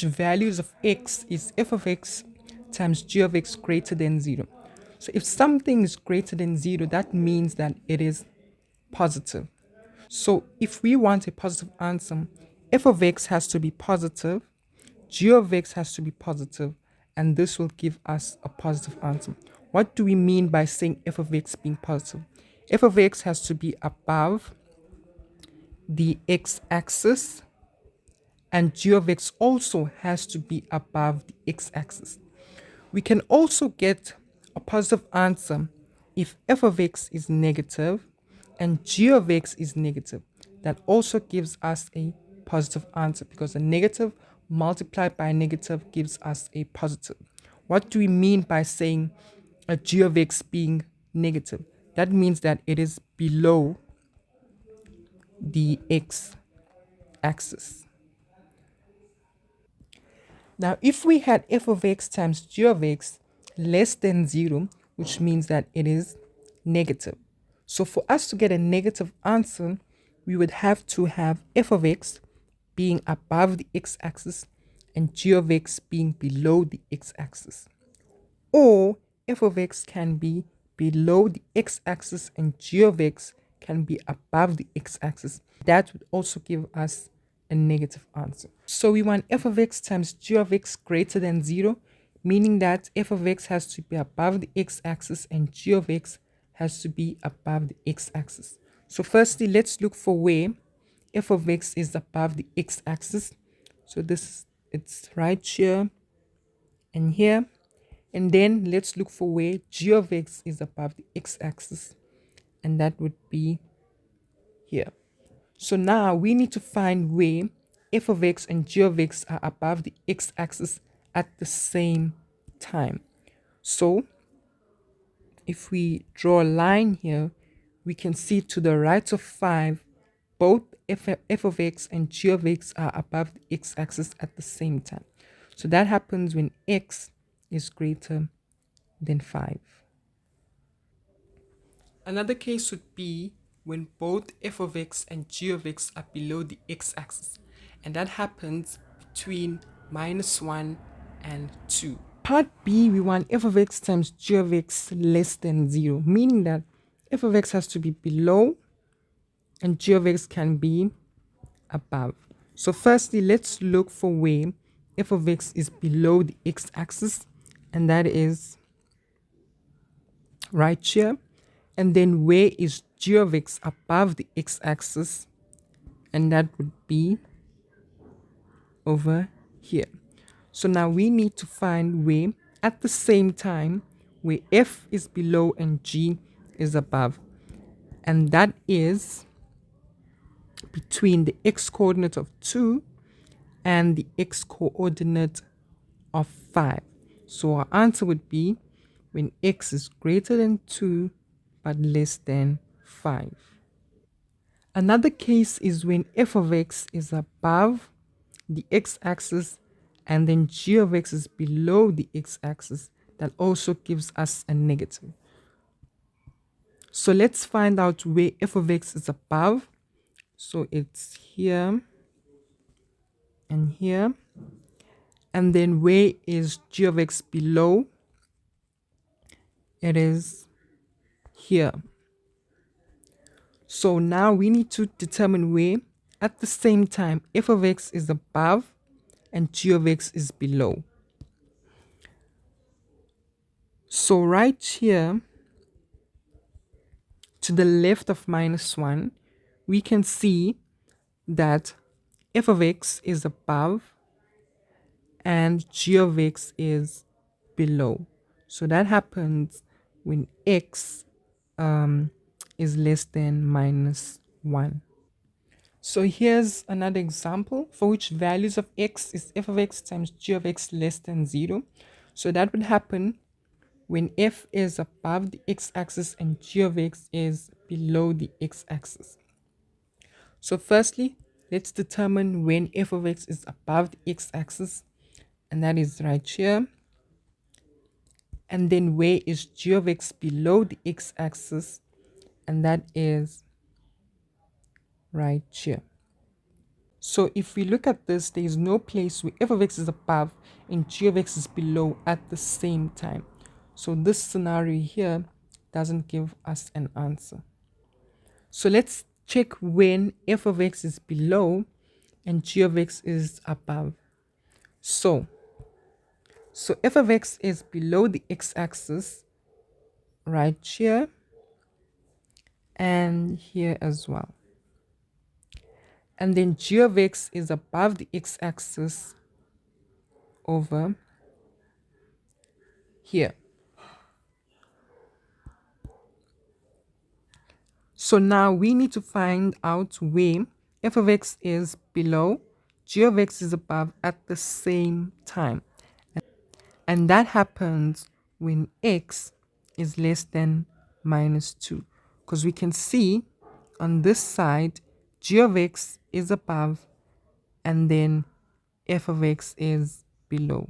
values of x is f of x times g of x greater than 0. So if something is greater than 0, that means that it is positive. So if we want a positive answer, f of x has to be positive, g of x has to be positive, and this will give us a positive answer. What do we mean by saying f of x being positive? F of x has to be above the x-axis, and g of x also has to be above the x-axis. We can also get a positive answer if f of x is negative and g of x is negative. That also gives us a positive answer because a negative multiplied by a negative gives us a positive. What do we mean by saying a g of x being negative? That means that it is below the x axis. Now, if we had f of x times g of x less than 0, which means that it is negative. So for us to get a negative answer, we would have to have f of x being above the x-axis and g of x being below the x-axis. Or f of x can be below the x-axis and g of x can be above the x-axis. That would also give us a negative answer. So we want f of x times g of x greater than 0, meaning that f of x has to be above the x-axis and g of x has to be above the x-axis. So firstly, let's look for where f of x is above the x-axis. So it's right here and here. And then let's look for where g of x is above the x-axis, and that would be here. So now we need to find where f of x and g of x are above the x-axis at the same time. So if we draw a line here, we can see to the right of 5, both f of x and g of x are above the x-axis at the same time. So that happens when x is greater than 5. Another case would be when both f of x and g of x are below the x-axis, and that happens between -1 and 2. Part B, we want f of x times g of x less than 0, meaning that f of x has to be below and g of x can be above. So firstly, let's look for where f of x is below the x-axis, and that is right here. And then where is g of x above the x-axis, and that would be over here. So now we need to find where at the same time where f is below and g is above, and that is between the x coordinate of 2 and the x coordinate of 5. So our answer would be when x is greater than 2 but less than 5. Another case is when f of x is above the x-axis and then g of x is below the x-axis. That also gives us a negative. So let's find out where f of x is above. So it's here and here. And then where is g of x below? It is here. So now we need to determine where at the same time f of x is above and g of x is below. So right here to the left of -1, we can see that f of x is above and g of x is below. So that happens when x is less than -1. So here's another example for which values of x is f of x times g of x less than 0. So that would happen when f is above the x-axis and g of x is below the x-axis. So firstly, let's determine when f of x is above the x-axis, and that is right here. And then where is g of x below the x-axis, and that is right here. So if we look at this, there is no place where f of x is above and g of x is below at the same time. So this scenario here doesn't give us an answer. So let's check when f of x is below and g of x is above. So f of x is below the x-axis right here and here as well. And then g of x is above the x-axis over here. So now we need to find out where f of x is below, g of x is above at the same time. And that happens when x is less than minus 2. Because we can see on this side, g of x is above and then f of x is below.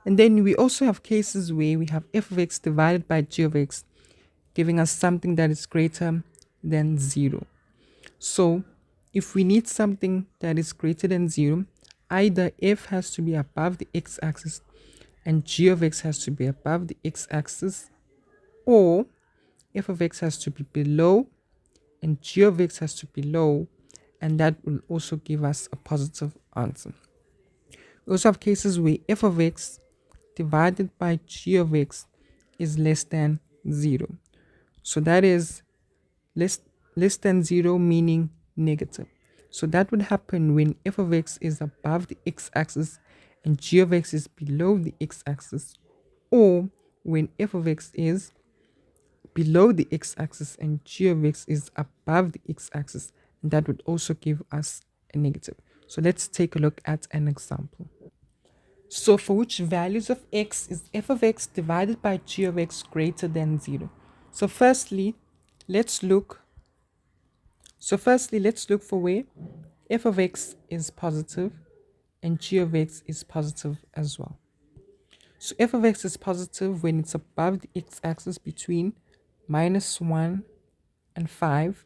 And then we also have cases where we have f of x divided by g of x, giving us something that is greater than 0. So if we need something that is greater than 0, either f has to be above the x-axis and g of x has to be above the x-axis, or f of x has to be below and g of x has to be below, and that will also give us a positive answer. We also have cases where f of x divided by g of x is less than 0. So that is less than 0, meaning negative. So that would happen when f of x is above the x-axis and g of x is below the x-axis, or when f of x is below the x-axis and g of x is above the x-axis, and that would also give us a negative. So let's take a look at an example. So for which values of x is f of x divided by g of x greater than 0? So firstly, let's look for where f of x is positive and g of x is positive as well. So f of x is positive when it's above the x-axis between -1 and 5.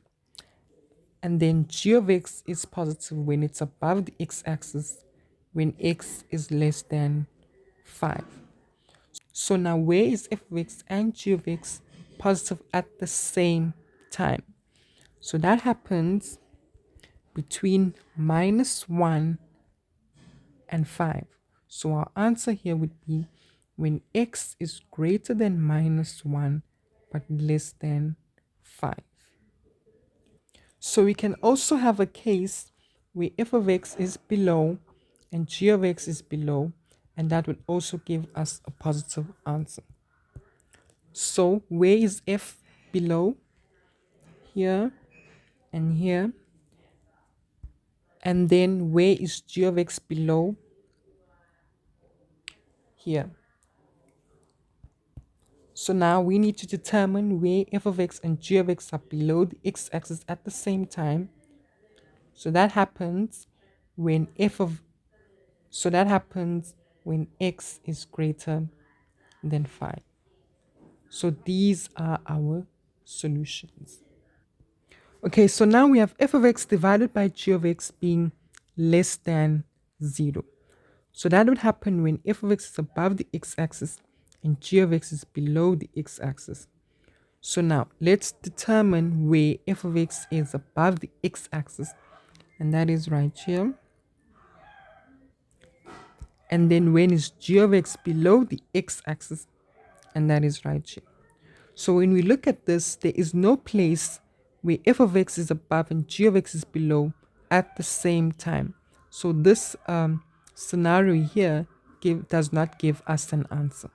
And then g of x is positive when it's above the x-axis when x is less than 5. So now where is f of x and g of x positive at the same time? So that happens between -1 and 5. So our answer here would be when x is greater than -1 but less than 5. So we can also have a case where f of x is below and g of x is below, and that would also give us a positive answer. So where is f below? Here and here. And then where is g of x below? Here. So now we need to determine where f of x and g of x are below the x-axis at the same time. So that happens when x is greater than 5. So these are our solutions. Okay, so now we have f of x divided by g of x being less than 0. So that would happen when f of x is above the x-axis and g of x is below the x-axis. So now let's determine where f of x is above the x-axis, and that is right here. And then when is g of x below the x-axis, and that is right here. So when we look at this, there is no place where f of x is above and g of x is below at the same time. So this scenario here does not give us an answer.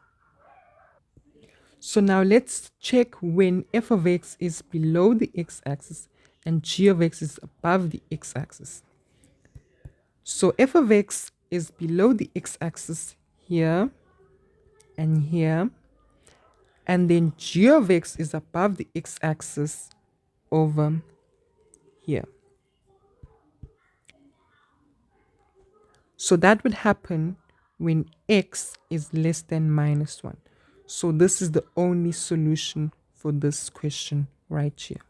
So now let's check when f of x is below the x-axis and g of x is above the x-axis. So f of x is below the x-axis here and here, and then g of x is above the x-axis over here. So that would happen when x is less than -1. So this is the only solution for this question right here.